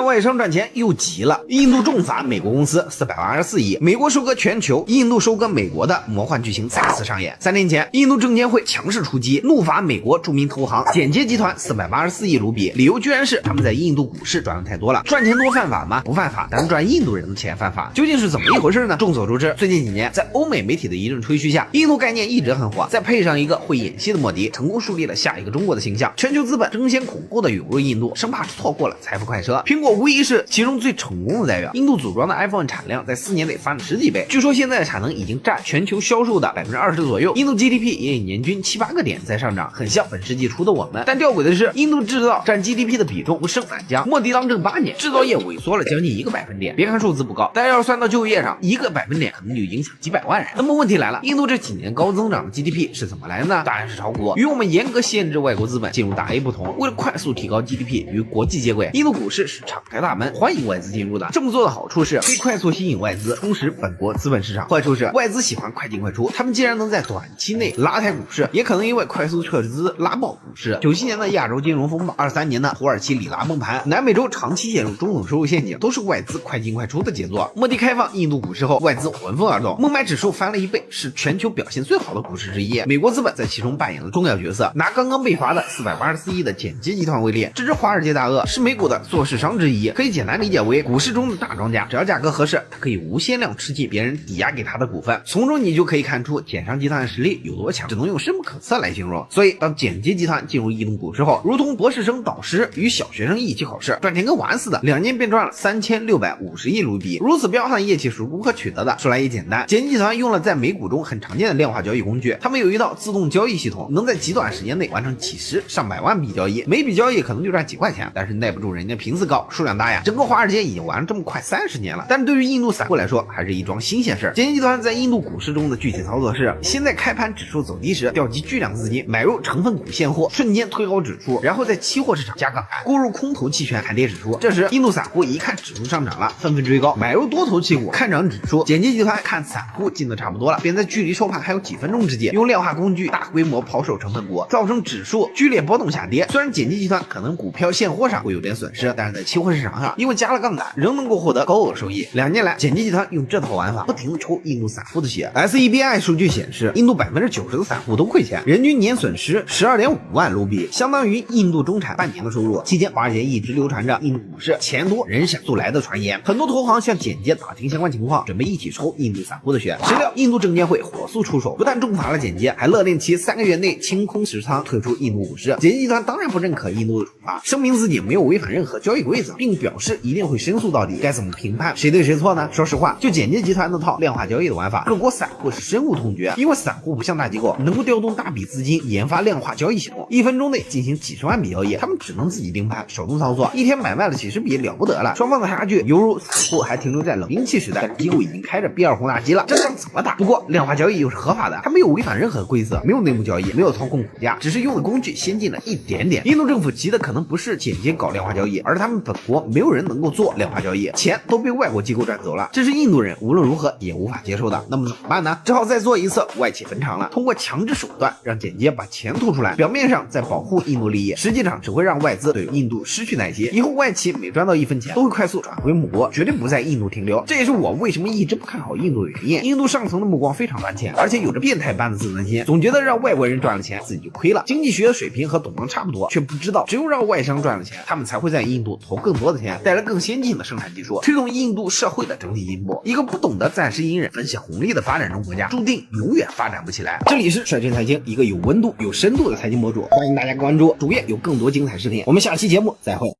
讓外商賺錢又急了。印度重罰美國公司484億，美國收割全球，印度收割美國的魔幻劇情再次上演。3年前，印度證監會強勢出擊，怒罰美國著名投行簡潔集團484億盧比，理由居然是他們在印度股市賺的太多了。賺錢多犯法嗎？不犯法，但是賺印度人的錢犯法。究竟是怎麼一回事呢？众所周知，最近几年在欧美媒体的一阵吹嘘下，印度概念一直很火，再配上一個會演戲的莫迪，成功樹立了下一個中國的形象。全球資本爭先恐後的湧入印度，生怕錯過了財富快車。蘋果無疑是其中最成功的代表。印度組裝的 iPhone 產量在4年內翻了10幾倍，據說現在的產能已經佔全球銷售的20%左右。印度 GDP 也以年均7、8個點在上漲，很像本世紀初的我们。但吊詭的是，印度制造佔 GDP 的比重不升反降。莫迪當政8年，制造業萎縮了將近1個百分點。別看數字不高，但要算到就業上，1個百分點可能就影響幾百萬人。那麼問題來了，印度這幾年高增長的 GDP 是怎麼來的呢？當然是炒股。與我們嚴格限制外國資本進入大 A 不同，為了快速提高 GDP 與國際接軌，印度股市是敞開大門歡迎外資進入的。這麼做的好處是可以快速吸引外資，充實本國資本市場；壞處是外資喜歡快進快出，他們既然能在短期內拉抬股市，也可能因為快速撤資拉爆股市。97年的亞洲金融風暴，23年的土耳其里拉崩盤，南美洲長期陷入中等收入陷阱，都是外資快進快出的傑作。莫迪開放印度股市後，外資聞風而動，孟買指數翻了1倍，是全球表現最好的股市之一。美國資本在其中扮演了重要角色。拿剛刚被罰的484億的簡潔集團為例，這隻華爾街大鱷是美股的做市商之一，可以簡單理解為股市中的大莊家，只要價格合適，他可以無限量吃進別人抵押給他的股份。從中你就可以看出簡商集團的實力有多強，只能用深不可測來形容。所以當簡潔集團進入印度股市後，如同博士生導師與小學生一起考試，賺錢跟玩似的，2年便賺了3650億盧比。如此彪悍的業績是如何取得的？說來也簡單，簡潔集團用了在美股中很常見的量化交易工具，他們有一套自動交易系統，能在極短時間內完成幾十上百萬筆交易，每筆交易可能就賺幾塊錢，但是耐不住人家频次高，數量大呀。整個華爾街已經玩了这麼快30年了，但是對於印度散戶來說還是一樁新鮮事。簡潔集團在印度股市中的具體操作是，先在開盤指數走低時調集巨量資金買入成分股現貨，瞬間推高指數，然後在期貨市場加槓桿，購入空頭期權看跌指數。這時印度散戶一看指數上漲了，紛紛追高買入多頭期股，看漲指數。簡潔集團看散戶進的差不多了，便在距離收盤還有幾分鐘之際，用量化工具大規模拋售成分股，造成指數劇烈波動下跌。雖然簡潔集團可能股票現貨上會有點損失，但是在期貨市場上因為加了槓桿，仍能夠獲得高額收益。2年來，簡潔集團用這套玩法不停地抽印度散戶的血。SEBI 數據顯示，印度90%的散戶都虧錢，人均年損失12.5萬盧比，相當於印度中產半年的收入。期間，華爾街一直流傳着印度股市錢多人想速來的傳言，很多投行向簡潔打聽相關情況，準備一起抽印度散戶的血。誰料印度證監會火速出手，不但重罰了簡潔，還勒令其3個月內清空持倉，退出印度股市。簡潔集團當然不認可印度的處罰，聲明自己沒有違反任何交易規則，並表示一定會申訴到底。該怎麼評判誰對誰錯呢？說實話，就簡潔集團那套量化交易的玩法，各國散戶是深惡痛絕。因為散戶不像大機構能夠調動大筆資金研發量化交易系統，1分鐘內進行幾十萬筆交易，他們只能自己盯盤手動操作，一天買賣了幾十筆了不得了。雙方的差距猶如散戶還停留在冷兵器時代，但是機構已經開着 B2轟炸機了，這仗怎麼打？不過量化交易又是合法的，它沒有違反任何規則，沒有內幕交易，沒有操控股價，只是用的工具先進了一點點。印度政府急的可能不是簡潔搞量化交易，而他們本國沒有人能夠做量化交易，錢都被外國機構賺走了，這是印度人無論如何也無法接受的。那麼怎麼辦呢？只好再做一次外企坟場了，通過強制手段讓簡潔把錢吐出來，表面上在保護印度利益，實際上只會讓外資對印度失去耐心。以後外企每賺到1分錢，都會快速轉回母國，絕對不在印度停留。這也是我為什麼一直不看好印度的原因。印度上層的目光非常短淺，而且有着變態般的自尊心，總覺得讓外國人賺了錢自己就虧了。經濟學的水平和董行差不多，卻不知道只有讓外商賺了錢，他們才會在印度投更多的錢，帶來更先進的生產技術，推動印度社會的整體進步。一個不懂得暫时隱忍、分析紅利的發展中國家，注定永遠發展不起來。這裡是率真財經，一個有溫度、有深度的財經博主，歡迎大家關注主頁，有更多精彩視頻。我們下期節目再會。